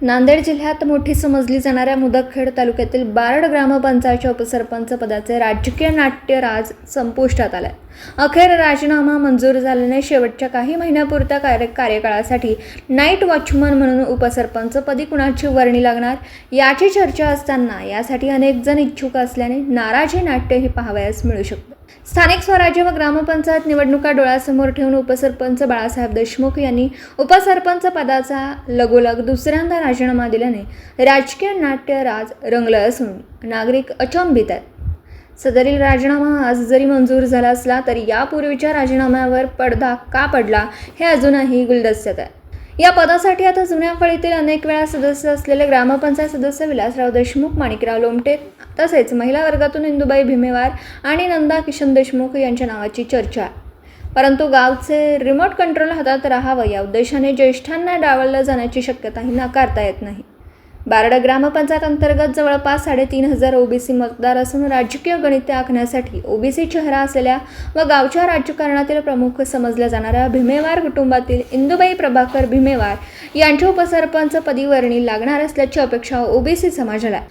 नांदेड जिल्ह्यात मोठी समजली जाणाऱ्या मुदखेड तालुक्यातील बारड ग्रामपंचायतच्या उपसरपंच पदाचे राजकीय नाट्यराज संपुष्टात आले. अखेर राजीनामा मंजूर झाल्याने शेवटच्या काही महिन्यापुरत्या कार्यकाळासाठी नाईट वॉचमन म्हणून उपसरपंच पदी कुणाची वर्णी लागणार याची चर्चा असताना यासाठी अनेक जण इच्छुक असल्याने नाराजी नाट्यही पाहावयास मिळू शकते. स्थानिक स्वराज्य व ग्रामपंचायत निवडणुका डोळ्यासमोर ठेवून उपसरपंच बाळासाहेब देशमुख यांनी उपसरपंच पदाचा लगोलग दुसऱ्यांदा राजीनामा दिल्याने राजकीय नाट्यराज रंगलं असून नागरिक अचंबित आहेत. सदरील राजीनामा आज जरी मंजूर झाला असला तरी यापूर्वीच्या राजीनाम्यावर पडदा का पडला हे अजूनही गुलदस्त्यात आहे. या पदासाठी आता जुन्या फळीतील अनेक वेळा सदस्य असलेले ग्रामपंचायत सदस्य विलासराव देशमुख, माणिकराव लोमटे तसेच महिला वर्गातून इंदुबाई भीमेवार आणि नंदा किशन देशमुख यांच्या नावाची चर्चा आहे. परंतु गावचे रिमोट कंट्रोल हातात राहावं या उद्देशाने ज्येष्ठांना डावललं जाण्याची शक्यताही नाकारता येत नाही. बारड ग्रामपंचायत अंतर्गत जवळपास 3,500 ओबीसी मतदार असून राजकीय गणिते आखण्यासाठी ओबीसी चेहरा असलेल्या व गावच्या राजकारणातील प्रमुख समजल्या जाणाऱ्या भीमेवार कुटुंबातील इंदुबाई प्रभाकर भीमेवार यांच्या उपसरपंच पदी वर्णी लागणार असल्याची अपेक्षा ओबीसी समाजाला आहे.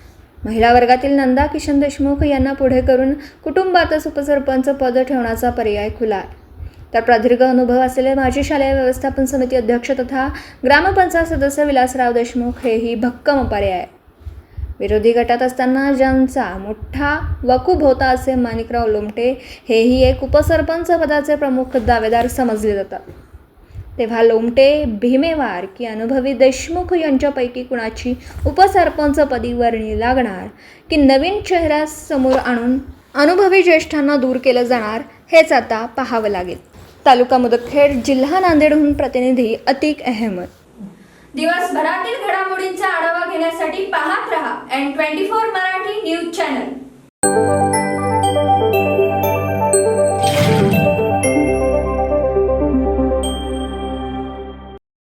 महिला वर्गातील नंदा किशन देशमुख यांना पुढे करून कुटुंबातच उपसरपंच पद ठेवण्याचा पर्याय खुला आहे. तर प्रदीर्घ अनुभव असलेले माजी शालेय व्यवस्थापन समिती अध्यक्ष तथा ग्रामपंचायत सदस्य विलासराव देशमुख हेही भक्कम पर्याय आहे. विरोधी गटात असताना ज्यांचा मोठा वकूब होता असे माणिकराव लोमटे हेही एक उपसरपंच पदाचे प्रमुख दावेदार समजले जातात. तेव्हा लोमटे, भीमेवार की अनुभवी देशमुख यांच्यापैकी कुणाची उपसरपंच पदी वर्णी लागणार की नवीन चेहऱ्या समोर आणून अनुभवी ज्येष्ठांना दूर केलं जाणार हेच आता पाहावं लागेल. तालुका मुदखेड, जिल्हा नांदेडहून प्रतिनिधी अतिक अहमद. दिवसभरातील घडामोडींचा आढावा घेण्यासाठी पाहत रहा N24 मराठी न्यूज चॅनल.